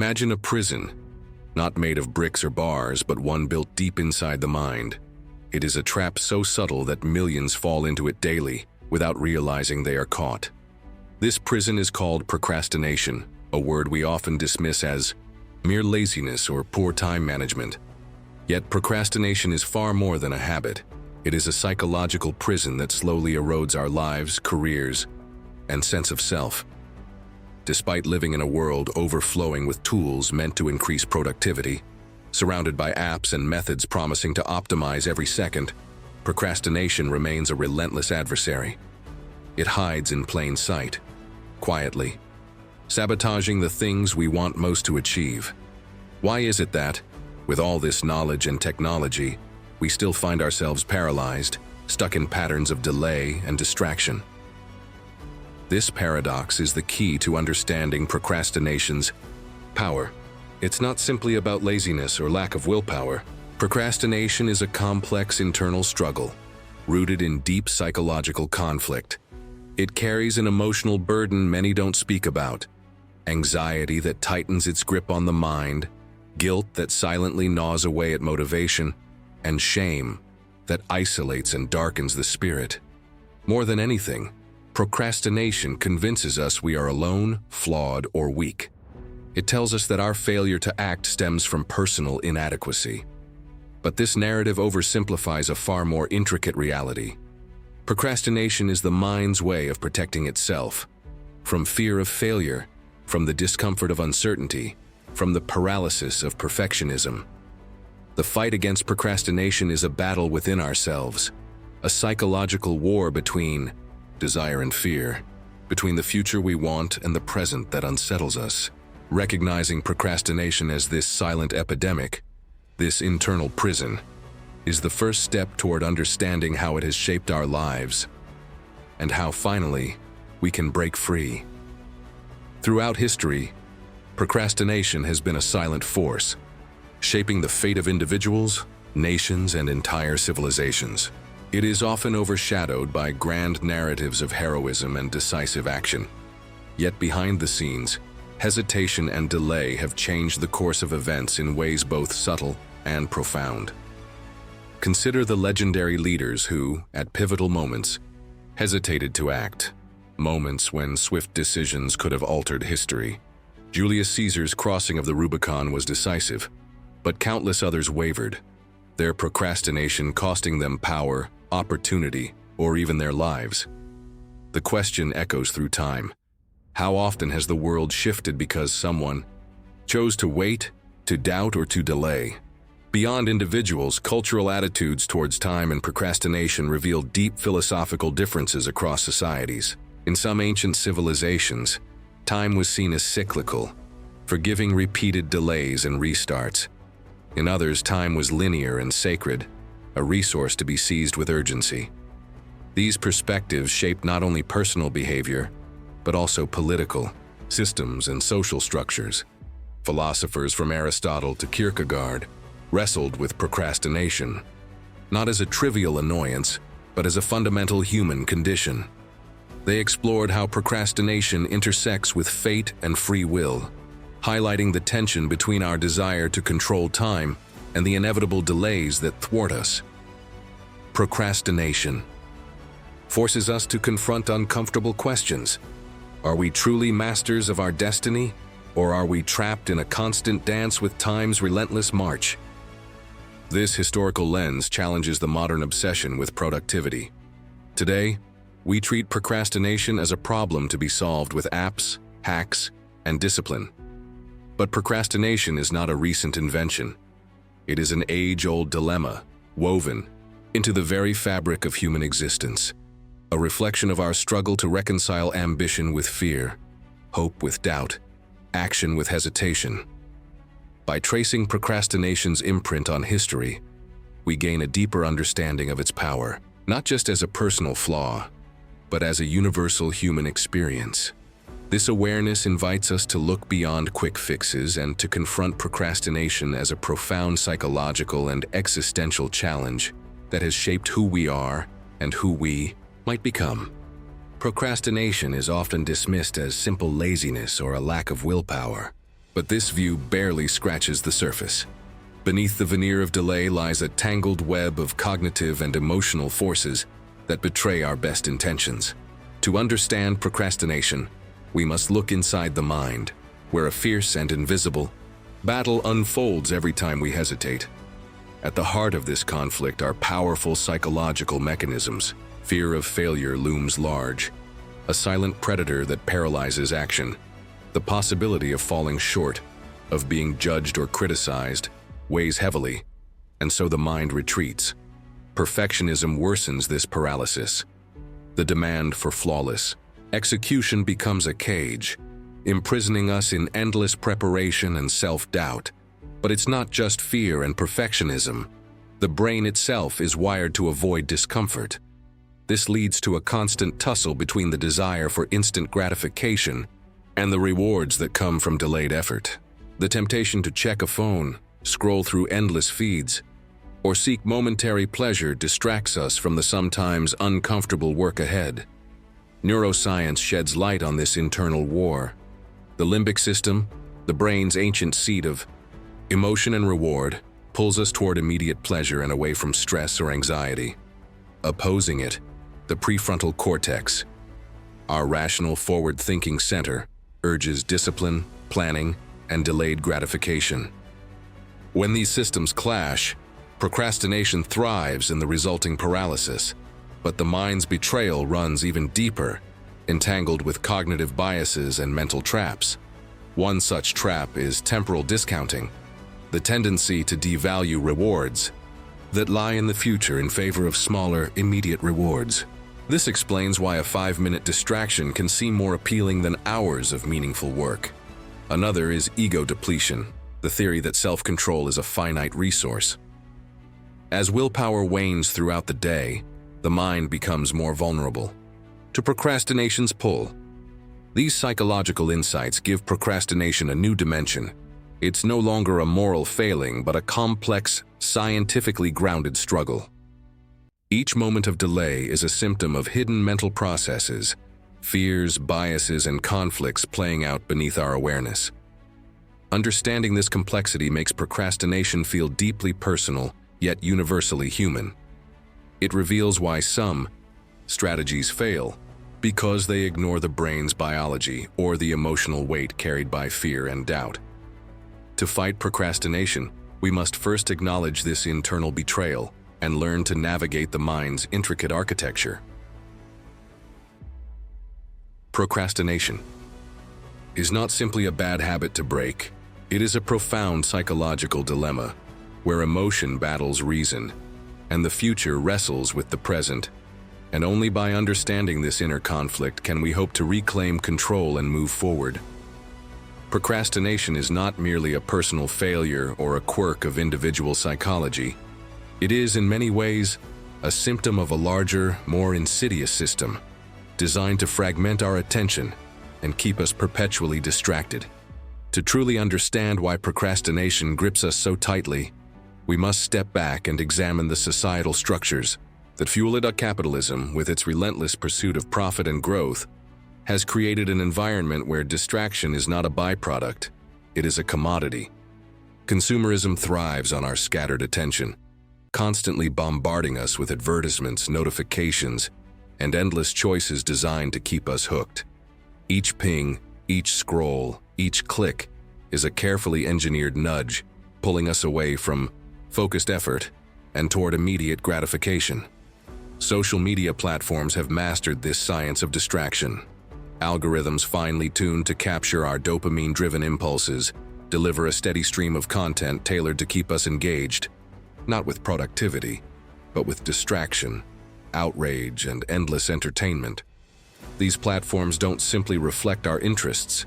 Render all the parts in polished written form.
Imagine a prison, not made of bricks or bars, but one built deep inside the mind. It is a trap so subtle that millions fall into it daily without realizing they are caught. This prison is called procrastination, a word we often dismiss as mere laziness or poor time management. Yet procrastination is far more than a habit. It is a psychological prison that slowly erodes our lives, careers, and sense of self. Despite living in a world overflowing with tools meant to increase productivity, surrounded by apps and methods promising to optimize every second, procrastination remains a relentless adversary. It hides in plain sight, quietly, sabotaging the things we want most to achieve. Why is it that, with all this knowledge and technology, we still find ourselves paralyzed, stuck in patterns of delay and distraction? This paradox is the key to understanding procrastination's power. It's not simply about laziness or lack of willpower. Procrastination is a complex internal struggle, rooted in deep psychological conflict. It carries an emotional burden many don't speak about: anxiety that tightens its grip on the mind, guilt that silently gnaws away at motivation, and shame that isolates and darkens the spirit. More than anything, procrastination convinces us we are alone, flawed, or weak. It tells us that our failure to act stems from personal inadequacy. But this narrative oversimplifies a far more intricate reality. Procrastination is the mind's way of protecting itself from fear of failure, from the discomfort of uncertainty, from the paralysis of perfectionism. The fight against procrastination is a battle within ourselves, a psychological war between desire and fear, between the future we want and the present that unsettles us. Recognizing procrastination as this silent epidemic, this internal prison, is the first step toward understanding how it has shaped our lives and how, finally, we can break free. Throughout history, procrastination has been a silent force, shaping the fate of individuals, nations, and entire civilizations. It is often overshadowed by grand narratives of heroism and decisive action. Yet behind the scenes, hesitation and delay have changed the course of events in ways both subtle and profound. Consider the legendary leaders who, at pivotal moments, hesitated to act, moments when swift decisions could have altered history. Julius Caesar's crossing of the Rubicon was decisive, but countless others wavered, their procrastination costing them power, opportunity, or even their lives. The question echoes through time. How often has the world shifted because someone chose to wait, to doubt, or to delay? Beyond individuals, cultural attitudes towards time and procrastination reveal deep philosophical differences across societies. In some ancient civilizations, time was seen as cyclical, forgiving repeated delays and restarts. In others, time was linear and sacred, a resource to be seized with urgency. These perspectives shaped not only personal behavior, but also political systems and social structures. Philosophers from Aristotle to Kierkegaard wrestled with procrastination, not as a trivial annoyance, but as a fundamental human condition. They explored how procrastination intersects with fate and free will, highlighting the tension between our desire to control time and the inevitable delays that thwart us. Procrastination forces us to confront uncomfortable questions. Are we truly masters of our destiny, or are we trapped in a constant dance with time's relentless march? This historical lens challenges the modern obsession with productivity. Today, we treat procrastination as a problem to be solved with apps, hacks, and discipline. But procrastination is not a recent invention. It is an age-old dilemma, woven into the very fabric of human existence, a reflection of our struggle to reconcile ambition with fear, hope with doubt, action with hesitation. By tracing procrastination's imprint on history, we gain a deeper understanding of its power, not just as a personal flaw, but as a universal human experience. This awareness invites us to look beyond quick fixes and to confront procrastination as a profound psychological and existential challenge that has shaped who we are and who we might become. Procrastination is often dismissed as simple laziness or a lack of willpower. But this view barely scratches the surface. Beneath the veneer of delay lies a tangled web of cognitive and emotional forces that betray our best intentions. To understand procrastination, we must look inside the mind, where a fierce and invisible battle unfolds every time we hesitate. At the heart of this conflict are powerful psychological mechanisms. Fear of failure looms large, a silent predator that paralyzes action. The possibility of falling short, of being judged or criticized, weighs heavily, and so the mind retreats. Perfectionism worsens this paralysis. The demand for flawless execution becomes a cage, imprisoning us in endless preparation and self-doubt. But it's not just fear and perfectionism. The brain itself is wired to avoid discomfort. This leads to a constant tussle between the desire for instant gratification and the rewards that come from delayed effort. The temptation to check a phone, scroll through endless feeds, or seek momentary pleasure distracts us from the sometimes uncomfortable work ahead. Neuroscience sheds light on this internal war. The limbic system, the brain's ancient seat of emotion and reward, pulls us toward immediate pleasure and away from stress or anxiety. Opposing it, the prefrontal cortex, our rational forward-thinking center, urges discipline, planning, and delayed gratification. When these systems clash, procrastination thrives in the resulting paralysis, but the mind's betrayal runs even deeper, entangled with cognitive biases and mental traps. One such trap is temporal discounting, the tendency to devalue rewards that lie in the future in favor of smaller, immediate rewards. This explains why a 5-minute distraction can seem more appealing than hours of meaningful work. Another is ego depletion, the theory that self-control is a finite resource. As willpower wanes throughout the day, the mind becomes more vulnerable to procrastination's pull. These psychological insights give procrastination a new dimension. It's no longer a moral failing, but a complex, scientifically grounded struggle. Each moment of delay is a symptom of hidden mental processes, fears, biases, and conflicts playing out beneath our awareness. Understanding this complexity makes procrastination feel deeply personal, yet universally human. It reveals why some strategies fail, because they ignore the brain's biology or the emotional weight carried by fear and doubt. To fight procrastination, we must first acknowledge this internal betrayal and learn to navigate the mind's intricate architecture. Procrastination is not simply a bad habit to break. It is a profound psychological dilemma where emotion battles reason and the future wrestles with the present. And only by understanding this inner conflict can we hope to reclaim control and move forward. Procrastination is not merely a personal failure or a quirk of individual psychology. It is, in many ways, a symptom of a larger, more insidious system, designed to fragment our attention and keep us perpetually distracted. To truly understand why procrastination grips us so tightly, we must step back and examine the societal structures that fuel it. Capitalism, with its relentless pursuit of profit and growth, has created an environment where distraction is not a byproduct, it is a commodity. Consumerism thrives on our scattered attention, constantly bombarding us with advertisements, notifications, and endless choices designed to keep us hooked. Each ping, each scroll, each click is a carefully engineered nudge, pulling us away from focused effort and toward immediate gratification. Social media platforms have mastered this science of distraction. Algorithms finely tuned to capture our dopamine-driven impulses deliver a steady stream of content tailored to keep us engaged, not with productivity, but with distraction, outrage, and endless entertainment. These platforms don't simply reflect our interests,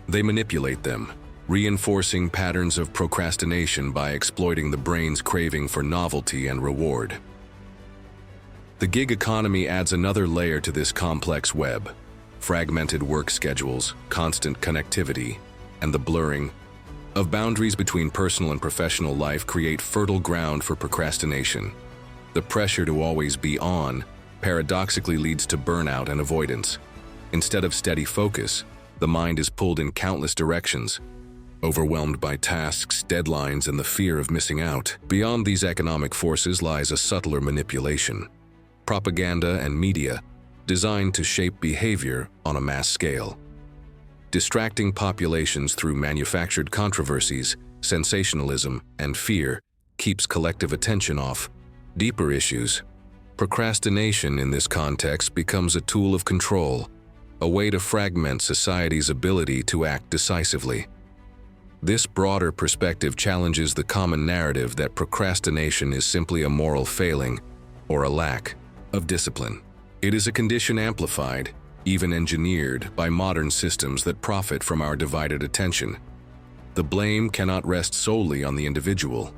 they manipulate them, reinforcing patterns of procrastination by exploiting the brain's craving for novelty and reward. The gig economy adds another layer to this complex web. Fragmented work schedules, constant connectivity, and the blurring of boundaries between personal and professional life create fertile ground for procrastination. The pressure to always be on paradoxically leads to burnout and avoidance. Instead of steady focus, the mind is pulled in countless directions, overwhelmed by tasks, deadlines, and the fear of missing out. Beyond these economic forces lies a subtler manipulation: propaganda and media, designed to shape behavior on a mass scale. Distracting populations through manufactured controversies, sensationalism, and fear keeps collective attention off deeper issues. Procrastination in this context becomes a tool of control, a way to fragment society's ability to act decisively. This broader perspective challenges the common narrative that procrastination is simply a moral failing or a lack of discipline. It is a condition amplified, even engineered, by modern systems that profit from our divided attention. The blame cannot rest solely on the individual.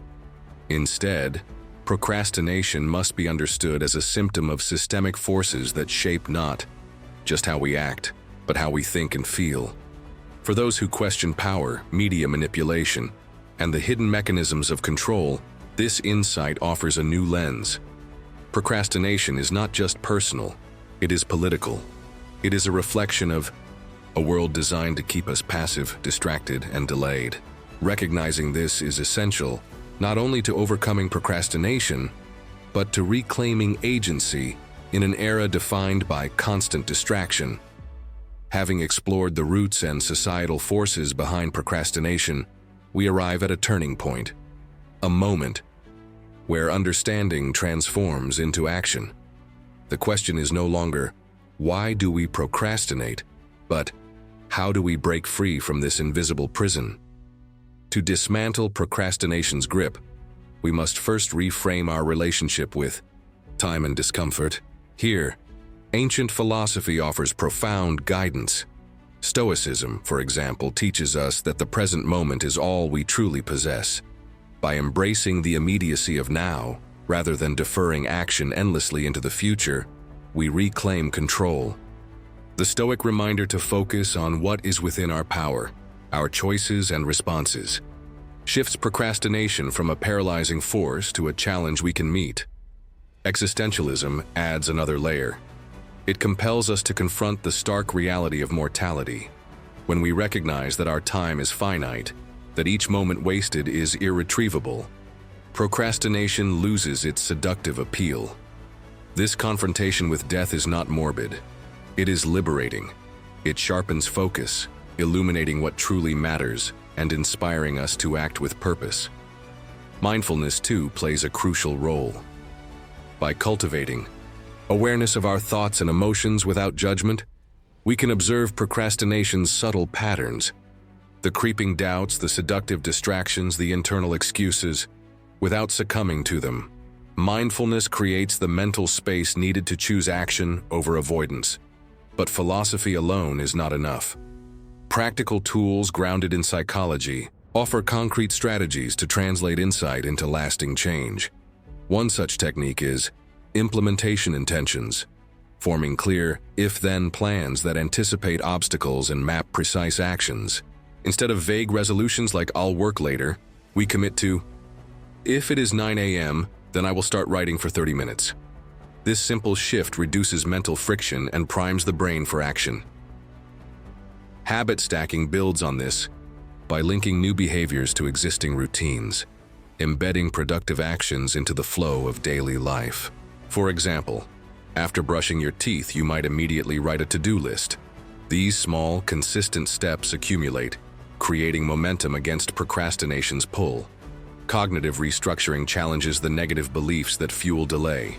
Instead, procrastination must be understood as a symptom of systemic forces that shape not just how we act, but how we think and feel. For those who question power, media manipulation, and the hidden mechanisms of control, this insight offers a new lens. Procrastination is not just personal, it is political. It is a reflection of a world designed to keep us passive, distracted, and delayed. Recognizing this is essential, not only to overcoming procrastination, but to reclaiming agency in an era defined by constant distraction. Having explored the roots and societal forces behind procrastination, we arrive at a turning point, a moment where understanding transforms into action. The question is no longer, why do we procrastinate, but how do we break free from this invisible prison? To dismantle procrastination's grip, we must first reframe our relationship with time and discomfort. Here, ancient philosophy offers profound guidance. Stoicism, for example, teaches us that the present moment is all we truly possess. By embracing the immediacy of now, rather than deferring action endlessly into the future, we reclaim control. The Stoic reminder to focus on what is within our power, our choices and responses, shifts procrastination from a paralyzing force to a challenge we can meet. Existentialism adds another layer. It compels us to confront the stark reality of mortality. When we recognize that our time is finite, that each moment wasted is irretrievable, procrastination loses its seductive appeal. This confrontation with death is not morbid. It is liberating. It sharpens focus, illuminating what truly matters and inspiring us to act with purpose. Mindfulness, too, plays a crucial role. By cultivating awareness of our thoughts and emotions without judgment, we can observe procrastination's subtle patterns, the creeping doubts, the seductive distractions, the internal excuses, without succumbing to them. Mindfulness creates the mental space needed to choose action over avoidance. But philosophy alone is not enough. Practical tools grounded in psychology offer concrete strategies to translate insight into lasting change. One such technique is implementation intentions, forming clear if-then plans that anticipate obstacles and map precise actions. Instead of vague resolutions like "I'll work later," we commit to, "If it is 9 a.m., then I will start writing for 30 minutes." This simple shift reduces mental friction and primes the brain for action. Habit stacking builds on this by linking new behaviors to existing routines, embedding productive actions into the flow of daily life. For example, after brushing your teeth, you might immediately write a to-do list. These small, consistent steps accumulate, creating momentum against procrastination's pull. Cognitive restructuring challenges the negative beliefs that fuel delay.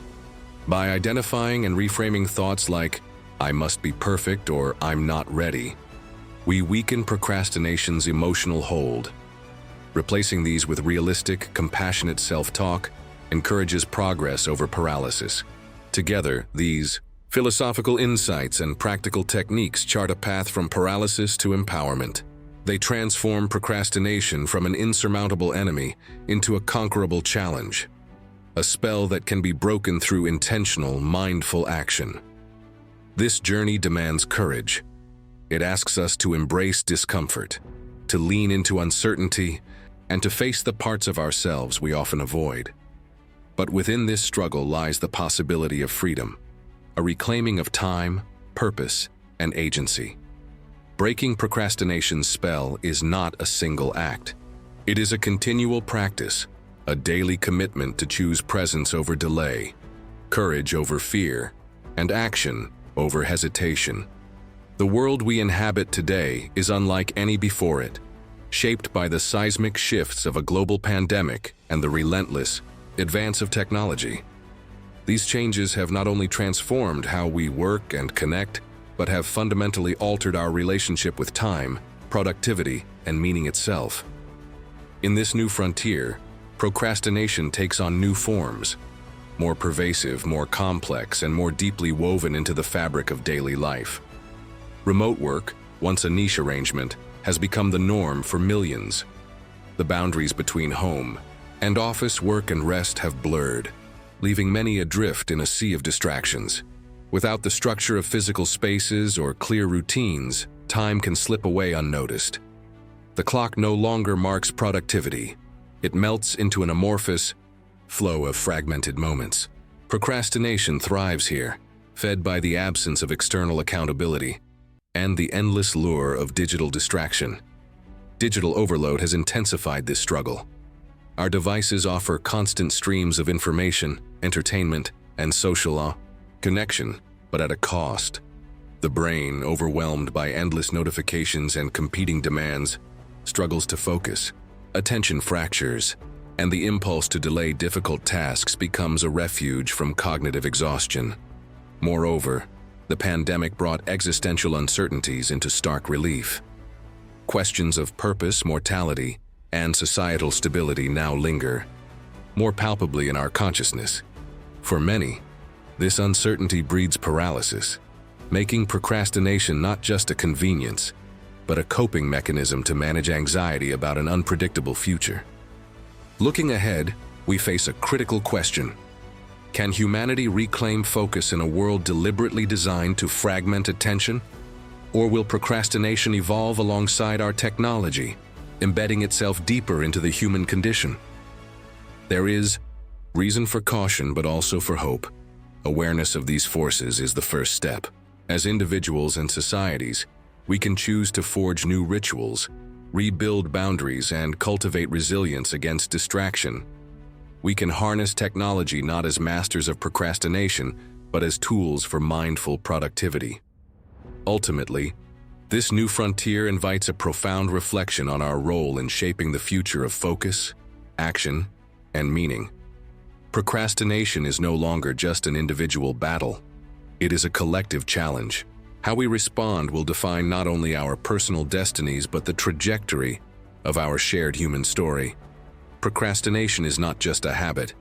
By identifying and reframing thoughts like, "I must be perfect" or "I'm not ready," we weaken procrastination's emotional hold. Replacing these with realistic, compassionate self-talk encourages progress over paralysis. Together, these philosophical insights and practical techniques chart a path from paralysis to empowerment. They transform procrastination from an insurmountable enemy into a conquerable challenge, a spell that can be broken through intentional, mindful action. This journey demands courage. It asks us to embrace discomfort, to lean into uncertainty, and to face the parts of ourselves we often avoid. But within this struggle lies the possibility of freedom, a reclaiming of time, purpose, and agency. Breaking procrastination's spell is not a single act. It is a continual practice, a daily commitment to choose presence over delay, courage over fear, and action over hesitation. The world we inhabit today is unlike any before it, shaped by the seismic shifts of a global pandemic and the relentless advance of technology. These changes have not only transformed how we work and connect, but have fundamentally altered our relationship with time, productivity, and meaning itself. In this new frontier, procrastination takes on new forms, more pervasive, more complex, and more deeply woven into the fabric of daily life. Remote work, once a niche arrangement, has become the norm for millions. The boundaries between home and office work and rest have blurred, leaving many adrift in a sea of distractions. Without the structure of physical spaces or clear routines, time can slip away unnoticed. The clock no longer marks productivity. It melts into an amorphous flow of fragmented moments. Procrastination thrives here, fed by the absence of external accountability and the endless lure of digital distraction. Digital overload has intensified this struggle. Our devices offer constant streams of information, entertainment, and social connection, but at a cost. The brain, overwhelmed by endless notifications and competing demands, struggles to focus. Attention fractures, and the impulse to delay difficult tasks becomes a refuge from cognitive exhaustion. Moreover, the pandemic brought existential uncertainties into stark relief. Questions of purpose, mortality, and societal stability now linger, more palpably in our consciousness. For many, this uncertainty breeds paralysis, making procrastination not just a convenience, but a coping mechanism to manage anxiety about an unpredictable future. Looking ahead, we face a critical question. Can humanity reclaim focus in a world deliberately designed to fragment attention? Or will procrastination evolve alongside our technology, embedding itself deeper into the human condition? There is reason for caution, but also for hope. Awareness of these forces is the first step. As individuals and societies, we can choose to forge new rituals, rebuild boundaries, and cultivate resilience against distraction. We can harness technology not as masters of procrastination, but as tools for mindful productivity. Ultimately, this new frontier invites a profound reflection on our role in shaping the future of focus, action, and meaning. Procrastination is no longer just an individual battle. It is a collective challenge. How we respond will define not only our personal destinies, but the trajectory of our shared human story. Procrastination is not just a habit.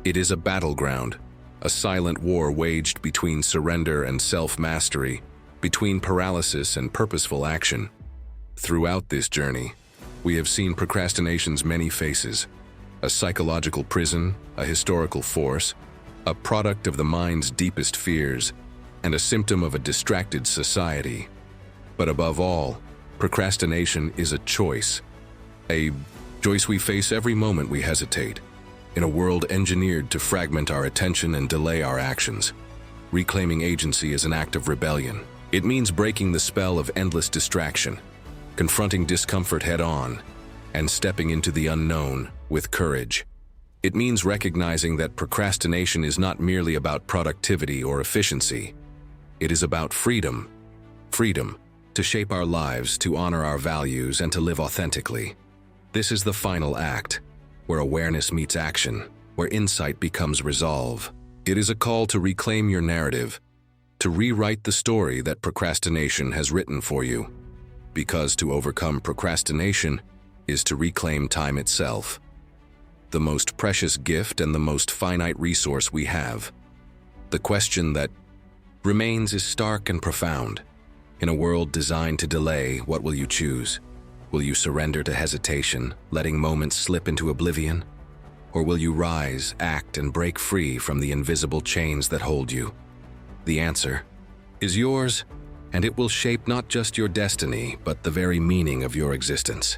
It is a battleground, a silent war waged between surrender and self-mastery, between paralysis and purposeful action. Throughout this journey, we have seen procrastination's many faces: a psychological prison, a historical force, a product of the mind's deepest fears, and a symptom of a distracted society. But above all, procrastination is a choice we face every moment we hesitate. In a world engineered to fragment our attention and delay our actions, reclaiming agency is an act of rebellion. It means breaking the spell of endless distraction, confronting discomfort head-on, and stepping into the unknown with courage. It means recognizing that procrastination is not merely about productivity or efficiency. It is about freedom. Freedom to shape our lives, to honor our values, and to live authentically. This is the final act, where awareness meets action, where insight becomes resolve. It is a call to reclaim your narrative, to rewrite the story that procrastination has written for you. Because to overcome procrastination is to reclaim time itself, the most precious gift and the most finite resource we have. The question that remains is stark and profound. In a world designed to delay, what will you choose? Will you surrender to hesitation, letting moments slip into oblivion? Or will you rise, act, and break free from the invisible chains that hold you? The answer is yours, and it will shape not just your destiny, but the very meaning of your existence.